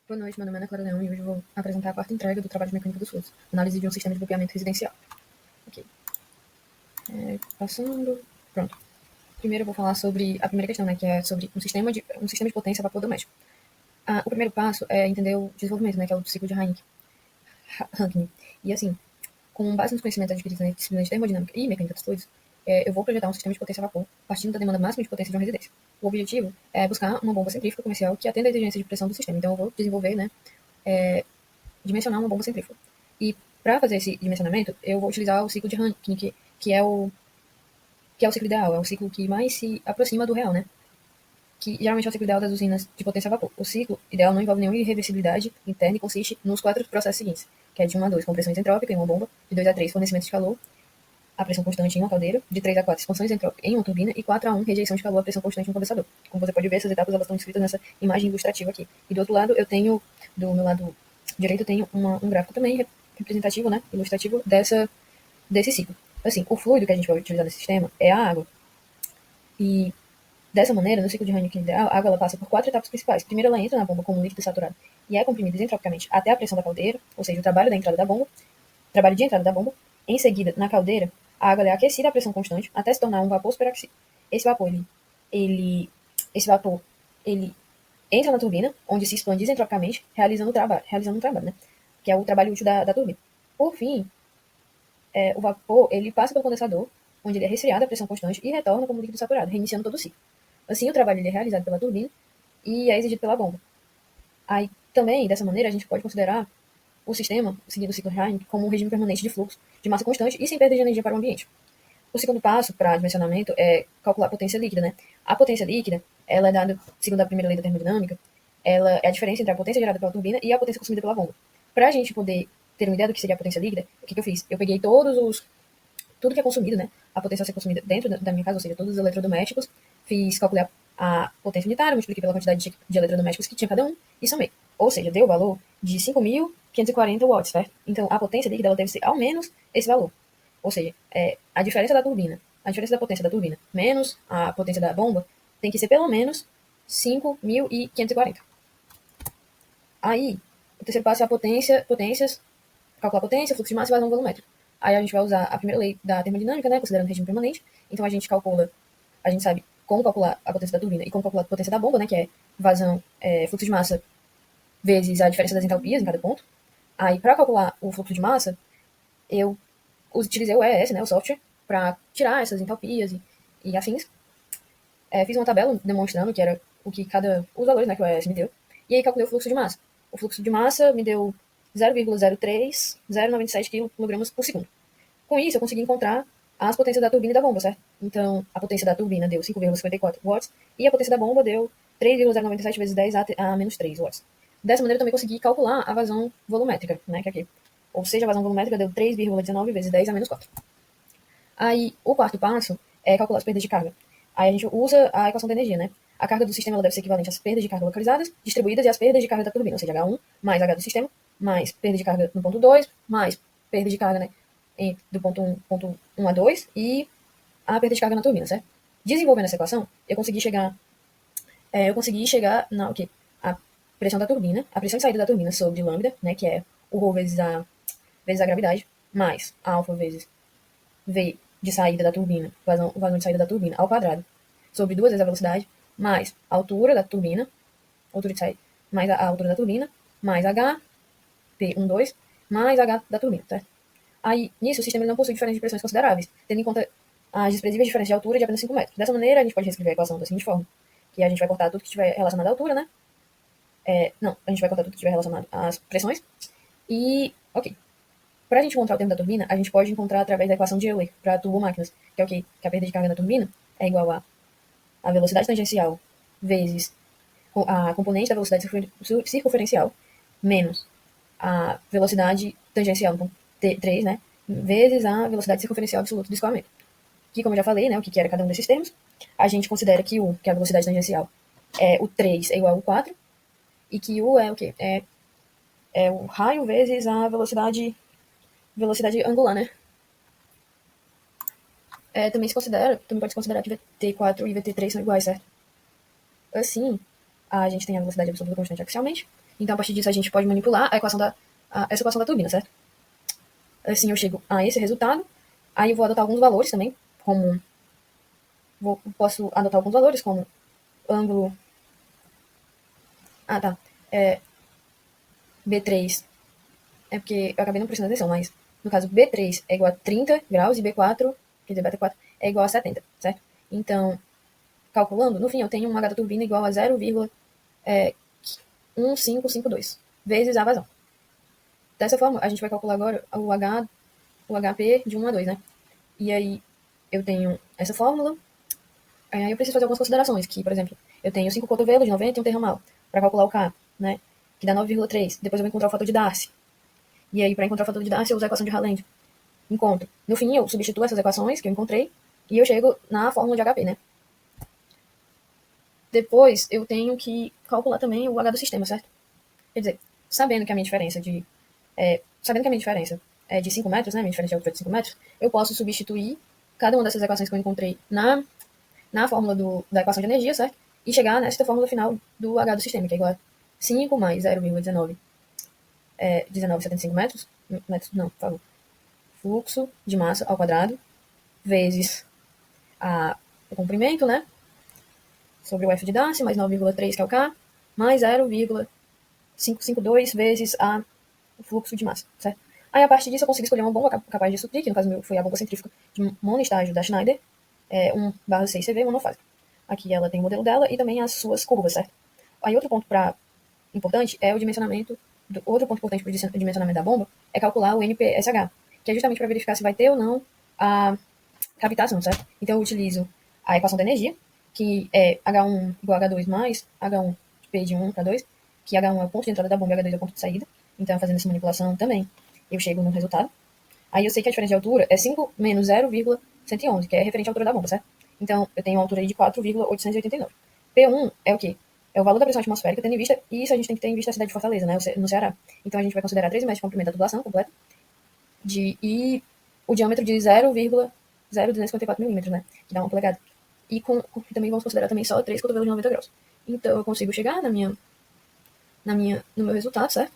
Boa noite, meu nome é Ana Clara Leão e hoje eu vou apresentar a quarta entrega do trabalho de mecânica dos fluxos, análise de um sistema de mapeamento residencial. Ok. Passando. Pronto. Primeiro eu vou falar sobre a primeira questão, né, que é sobre um sistema de potência a vapor doméstico. O primeiro passo é entender o desenvolvimento, né, que é o ciclo de Rankine. E assim, com base nos conhecimentos adquiridos na disciplina de termodinâmica e mecânica dos fluidos, eu vou projetar um sistema de potência a vapor partindo da demanda máxima de potência de uma residência. O objetivo é buscar uma bomba centrífuga comercial que atenda à exigência de pressão do sistema. Então eu vou desenvolver, né, dimensionar uma bomba centrífuga. E para fazer esse dimensionamento, eu vou utilizar o ciclo de Rankine, que é o ciclo ideal, é o ciclo que mais se aproxima do real, né? Que geralmente é o ciclo ideal das usinas de potência a vapor. O ciclo ideal não envolve nenhuma irreversibilidade interna e consiste nos 4 processos seguintes, que é de 1 a 2, compressão isentrópica em uma bomba, de 2 a 3, fornecimento de calor a pressão constante em uma caldeira, de 3 a 4, expansão isentrópica em uma turbina, e 4 a 1, rejeição de calor a pressão constante em um condensador. Como você pode ver, essas etapas elas estão descritas nessa imagem ilustrativa aqui. E do outro lado, do meu lado direito, eu tenho um gráfico também representativo, né, ilustrativo desse ciclo. Assim, o fluido que a gente vai utilizar nesse sistema é a água. E dessa maneira, no ciclo de Rankine ideal, a água ela passa por 4 etapas principais. Primeiro, ela entra na bomba como um líquido saturado e é comprimida isentropicamente até a pressão da caldeira, ou seja, o trabalho de entrada da bomba. Em seguida, na caldeira, a água é aquecida a pressão constante até se tornar um vapor superoxídeo. Esse vapor, ele entra na turbina, onde se expande isentropicamente, realizando um trabalho, né? Que é o trabalho útil da turbina. Por fim, o vapor ele passa pelo condensador, onde ele é resfriado a pressão constante e retorna como líquido saturado, reiniciando todo o ciclo. Assim, o trabalho ele é realizado pela turbina e é exigido pela bomba. Aí, também, dessa maneira, a gente pode considerar o sistema, seguindo o ciclo Rankine, como um regime permanente de fluxo de massa constante e sem perda de energia para o ambiente. O segundo passo para dimensionamento é calcular a potência líquida, né? A potência líquida, ela é dada, segundo a primeira lei da termodinâmica, ela é a diferença entre a potência gerada pela turbina e a potência consumida pela bomba. Para a gente poder ter uma ideia do que seria a potência líquida, o que eu fiz? Eu peguei tudo que é consumido, né? A potência a ser consumida dentro da minha casa, ou seja, todos os eletrodomésticos, calculei a potência unitária, multipliquei pela quantidade de eletrodomésticos que tinha cada um e somei. Ou seja, deu o valor de 5.540 watts, certo? Então, a potência líquida ela deve ser ao menos esse valor. Ou seja, a diferença da potência da turbina menos a potência da bomba tem que ser pelo menos 5.540. Aí, o terceiro passo é calcular a potência, fluxo de massa e vazão volumétrico. Aí a gente vai usar a primeira lei da termodinâmica, né, considerando regime permanente. Então a gente sabe como calcular a potência da turbina e como calcular a potência da bomba, né, que é vazão, fluxo de massa vezes a diferença das entalpias em cada ponto. Aí, para calcular o fluxo de massa, eu utilizei o ES, né, o software, para tirar essas entalpias e afins. Fiz uma tabela demonstrando que era os valores, né, que o ES me deu. E aí calculei o fluxo de massa. O fluxo de massa me deu 0,03097 kg por segundo. Com isso, eu consegui encontrar as potências da turbina e da bomba, certo? Então, a potência da turbina deu 5,54 watts e a potência da bomba deu 3,097 vezes 10 a menos 3 watts. Dessa maneira, eu também consegui calcular a vazão volumétrica, né, que é aqui. Ou seja, a vazão volumétrica deu 3,19 vezes 10 a menos 4. Aí, o quarto passo é calcular as perdas de carga. Aí a gente usa a equação da energia, né? A carga do sistema ela deve ser equivalente às perdas de carga localizadas, distribuídas e às perdas de carga da turbina, ou seja, H1 mais H do sistema, mais perda de carga no ponto 2, mais perda de carga, né, do ponto 1 a 2 e a perda de carga na turbina, certo? Desenvolvendo essa equação, eu consegui chegar na a pressão da turbina, a pressão de saída da turbina sobre lambda, né, que é o ρ vezes a gravidade, mais alfa vezes V de saída da turbina, o vazão de saída da turbina ao quadrado, sobre 2 vezes a velocidade, mais a altura da turbina, altura de saída, mais a altura da turbina, mais H, P12, mais H da turbina, certo? Aí, nisso, o sistema não possui diferença de pressões consideráveis, tendo em conta as desprezíveis diferenças de altura de apenas 5 metros. Dessa maneira, a gente pode reescrever a equação da seguinte forma, que a gente vai cortar tudo que estiver relacionado à altura, né? A gente vai cortar tudo que estiver relacionado às pressões. E, ok. Para a gente encontrar o tempo da turbina, a gente pode encontrar através da equação de Euler para turbomáquinas, que é o quê? Que a perda de carga da turbina é igual a velocidade tangencial vezes a componente da velocidade circunferencial menos a velocidade tangencial no ponto 3, né? Vezes a velocidade circunferencial absoluta do escoamento. Que, como eu já falei, né, o que era cada um desses termos, a gente considera que que é a velocidade tangencial, o 3 é igual ao 4, e que U é o quê? É o raio vezes a velocidade angular, né? Também pode se considerar que VT4 e VT3 são iguais, certo? Assim, a gente tem a velocidade absoluta constante axialmente. Então, a partir disso, a gente pode manipular essa equação da turbina, certo? Assim, eu chego a esse resultado. Aí eu vou adotar alguns valores também, como... posso adotar alguns valores, como ângulo... Ah, tá. B3 é porque eu acabei não prestando atenção, mas no caso B3 é igual a 30 graus e B4, quer dizer, BT4 é igual a 70, certo? Então, calculando, no fim eu tenho um H da turbina igual a 0,1552 vezes a vazão. Dessa forma, a gente vai calcular agora o HP de 1 a 2, né? E aí eu tenho essa fórmula. Aí eu preciso fazer algumas considerações, que, por exemplo, eu tenho 5 cotovelos de 90 e um terramal para calcular o K, né? Que dá 9,3. Depois eu vou encontrar o fator de Darcy. E aí, para encontrar o fator de Darcy, eu uso a equação de Haaland. Encontro. No fim, eu substituo essas equações que eu encontrei e eu chego na fórmula de HP, né? Depois, eu tenho que calcular também o H do sistema, certo? Quer dizer, sabendo que a minha diferença é de 5 metros, né? Minha diferença de altura é de 5 metros, eu posso substituir cada uma dessas equações que eu encontrei na fórmula da equação de energia, certo? E chegar nesta fórmula final do H do sistema, que é igual a 5 mais 0,1975 metros, não, por favor, fluxo de massa ao quadrado, vezes o comprimento, né? Sobre o F de Darcy, mais 9,3, que é o K, mais 0,552 vezes o fluxo de massa, certo? Aí, a partir disso, eu consegui escolher uma bomba capaz de suprir, que no caso meu foi a bomba centrífuga de monoestágio da Schneider, 1/6 CV monofásica. Aqui ela tem o modelo dela e também as suas curvas, certo? Aí, outro ponto importante é o dimensionamento. Outro ponto importante para o dimensionamento da bomba é calcular o NPSH, que é justamente para verificar se vai ter ou não a cavitação, certo? Então, eu utilizo a equação da energia, que é H1 igual a H2 mais H1P de 1 para 2, que H1 é o ponto de entrada da bomba e H2 é o ponto de saída. Então, fazendo essa manipulação também, eu chego no resultado. Aí eu sei que a diferença de altura é 5 menos 0,111, que é referente à altura da bomba, certo? Então, eu tenho uma altura aí de 4,889. P1 é o quê? É o valor da pressão atmosférica, tendo em vista, e isso a gente tem que ter em vista a cidade de Fortaleza, né, no Ceará. Então, a gente vai considerar 3 metros de comprimento da tubulação completa, e o diâmetro de 0,0254 milímetros, né, que dá uma polegada. E também vamos considerar também só 3 cotovelos de 90 graus. Então, eu consigo chegar no meu resultado, certo?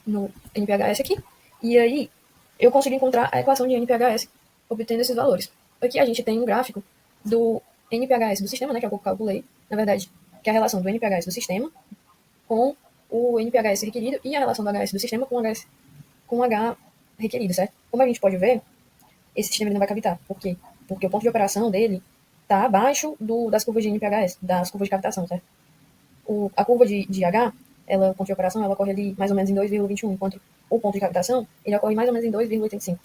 No NPHS aqui. E aí, eu consigo encontrar a equação de NPHS obtendo esses valores. Aqui a gente tem um gráfico do NPHS do sistema, né, que eu calculei, na verdade, que é a relação do NPHS do sistema com o NPHS requerido e a relação do HS do sistema com o H requerido, certo? Como a gente pode ver, esse sistema ele não vai cavitar. Por quê? Porque o ponto de operação dele está abaixo das curvas de NPHS, das curvas de cavitação, certo? A curva de H, o ponto de operação, ela ocorre ali mais ou menos em 2,21, enquanto o ponto de cavitação, ele ocorre mais ou menos em 2,85.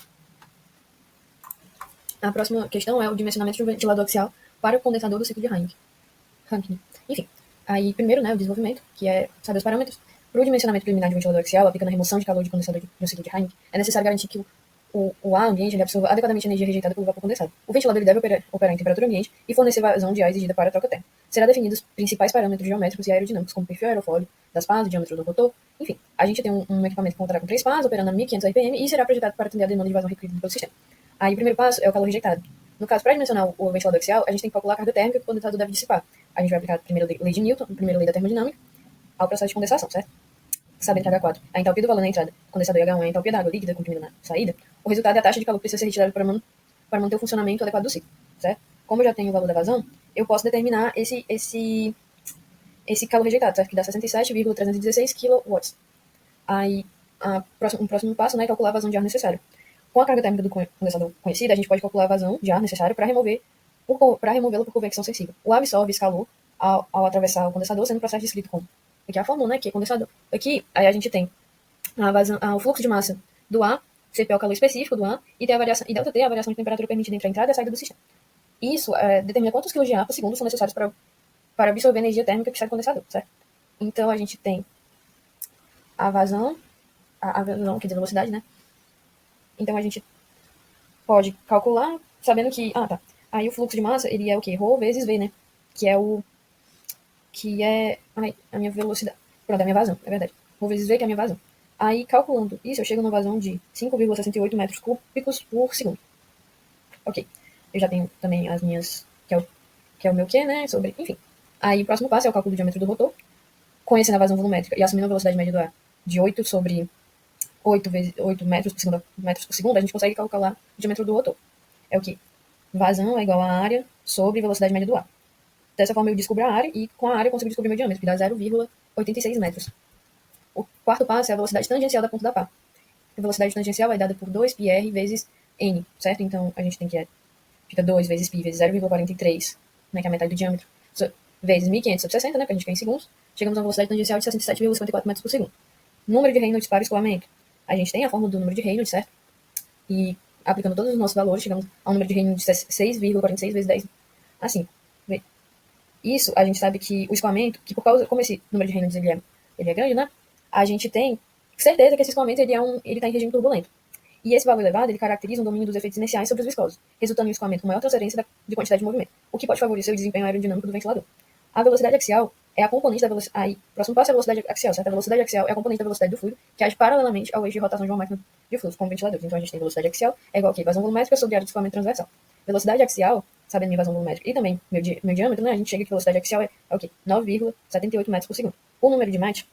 A próxima questão é o dimensionamento de um ventilador axial para o condensador do ciclo de Rankine. Enfim, aí primeiro, né, o desenvolvimento, que é saber os parâmetros. Para o dimensionamento preliminar de um ventilador axial, aplicando a remoção de calor de condensador no ciclo de Rankine, é necessário garantir que o ar ambiente ele absorva adequadamente a energia rejeitada pelo vapor condensado. O ventilador ele deve operar em temperatura ambiente e fornecer vazão de ar exigida para a troca térmica. Será definido os principais parâmetros geométricos e aerodinâmicos, como o perfil aerofólio das pás, o diâmetro do rotor. Enfim, a gente tem um equipamento que contará com 3 pás, operando a 1.500 RPM e será projetado para atender a demanda de vazão requerida pelo sistema. Aí o primeiro passo é o calor rejeitado. No caso, para dimensionar o ventilador axial, a gente tem que calcular a carga térmica que o condensador deve dissipar. A gente vai aplicar a primeira lei de Newton, a primeira lei da termodinâmica, ao processo de condensação, certo? Sabendo que H4 é a entalpia do valor na entrada, condensador e H1 é a entalpia da água líquida comprimida na saída, o resultado é a taxa de calor que precisa ser retirada para manter o funcionamento adequado do ciclo, certo? Como eu já tenho o valor da vazão, eu posso determinar esse calor rejeitado, certo? Que dá 67,316 kW. Aí, um próximo passo, né, é calcular a vazão de ar necessária. Com a carga térmica do condensador conhecida, a gente pode calcular a vazão de ar necessária para removê-lo por convecção sensível. O ar absorve esse calor ao atravessar o condensador, sendo um processo descrito como... Aqui é a fórmula, né, que é condensador. Aqui, aí a gente tem o fluxo de massa do ar, CP é o calor específico do ar, e e ΔT é a variação de temperatura permitida entre a entrada e a saída do sistema. Isso determina quantos quilos de ar por segundo são necessários para absorver a energia térmica que sai do condensador, certo? Então, a gente tem a vazão, quer dizer, a velocidade, né? Então, a gente pode calcular, sabendo que... Aí o fluxo de massa, ele é o quê? Rho vezes V, né? Que é a minha velocidade. Pronto, é a minha vazão, é verdade. Rho vezes V, que é a minha vazão. Aí, calculando isso, eu chego numa vazão de 5,68 metros cúbicos por segundo. Ok. Eu já tenho também as minhas... Que é o meu Q, né? Enfim. Aí o próximo passo é o cálculo do diâmetro do rotor, conhecendo a vazão volumétrica e assumindo a velocidade média do ar de 8 sobre 8 metros por segundo, a gente consegue calcular o diâmetro do rotor. É o quê? Vazão é igual a área sobre velocidade média do ar. Dessa forma eu descubro a área e com a área eu consigo descobrir meu diâmetro, que dá 0,86 metros. O quarto passo é a velocidade tangencial da ponta da pá. A velocidade tangencial é dada por 2πr vezes n, certo? Então a gente tem que fica 2 vezes π vezes 0,43, né, que é a metade do diâmetro, vezes 1.500 sobre 60, né, que a gente quer em segundos, chegamos a uma velocidade tangencial de 67,54 metros por segundo. Número de Reynolds para o escoamento. A gente tem a fórmula do número de Reynolds, certo? E aplicando todos os nossos valores, chegamos a um número de Reynolds de 6,46 vezes 10. Assim, isso a gente sabe que o escoamento, que por causa, como esse número de Reynolds ele é grande, né? A gente tem certeza que esse escoamento ele está em regime turbulento. E esse valor elevado, ele caracteriza um domínio dos efeitos iniciais sobre os viscosos, resultando em um escoamento com maior transferência de quantidade de movimento, o que pode favorecer o desempenho aerodinâmico do ventilador. A velocidade axial é a componente da velocidade. Aí, próximo passo é a velocidade axial, certo? A velocidade axial é a componente da velocidade do fluido, que age paralelamente ao eixo de rotação de uma máquina de fluxo, como ventiladores. Então a gente tem velocidade axial, é igual a vazão volumétrica sobre área de escoamento transversal. Velocidade axial, sabendo minha vazão volumétrica e também meu diâmetro, né? A gente chega que velocidade axial é o quê? 9,78 metros por segundo. O número de Mach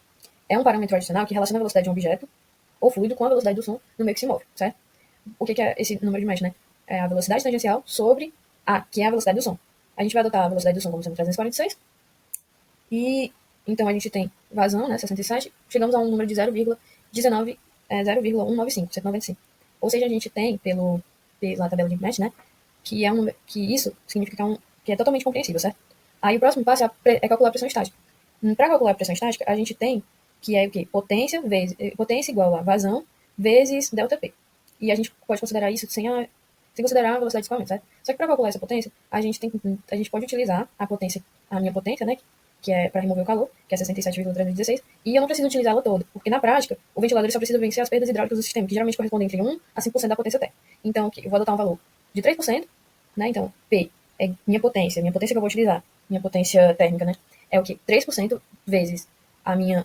é um parâmetro adicional que relaciona a velocidade de um objeto ou fluido com a velocidade do som no meio que se move, certo? O que é esse número de Mach, né? É a velocidade tangencial sobre A, que é a velocidade do som. A gente vai adotar a velocidade do som como sendo 346. E então a gente tem vazão, né, 67, chegamos a um número de 0,19, 0,195, 195. Ou seja, a gente tem pela tabela de Mach, né, que isso significa que é totalmente compreensível, certo? Aí o próximo passo é calcular a pressão estática. Para calcular a pressão estática, a gente tem que é o quê? Potência igual a vazão vezes ΔP. E a gente pode considerar isso sem considerar a velocidade de escoamento, certo? Só que para calcular essa potência, a gente pode utilizar a minha potência, né, que é para remover o calor, que é 67,316, e eu não preciso utilizá-la toda, porque na prática, o ventilador só precisa vencer as perdas hidráulicas do sistema, que geralmente correspondem entre 1 a 5% da potência térmica. Então, eu vou adotar um valor de 3%, né? Então, P é minha potência que eu vou utilizar, minha potência térmica, né? É o que? 3% vezes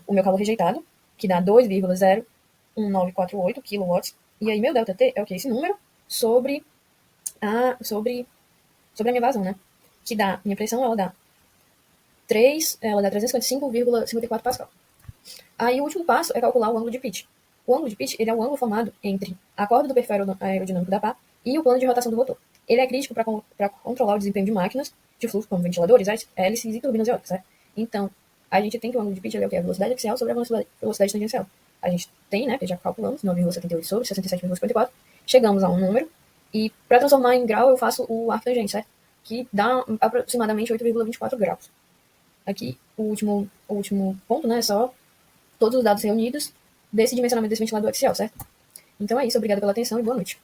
o meu calor rejeitado, que dá 2,01948 kW, e aí meu ΔT é o que? Esse número sobre a minha vazão, né? Que dá, minha pressão, ela dá 355,54 Pascal. Aí o último passo é calcular o ângulo de pitch. O ângulo de pitch ele é o ângulo formado entre a corda do perfil aerodinâmico da pá e o plano de rotação do rotor. Ele é crítico para controlar o desempenho de máquinas de fluxo, como ventiladores, hélices e turbinas eólicas, certo? Então, a gente tem que o ângulo de pitch é o que? A velocidade axial sobre a velocidade tangencial. A gente tem, né, que já calculamos, 9,78 sobre 67,54, chegamos a um número, e para transformar em grau eu faço o arco tangente, certo? Que dá aproximadamente 8,24 graus. Aqui, o último ponto, né, é só todos os dados reunidos desse dimensionamento desse ventilador axial, certo? Então é isso, obrigada pela atenção e boa noite.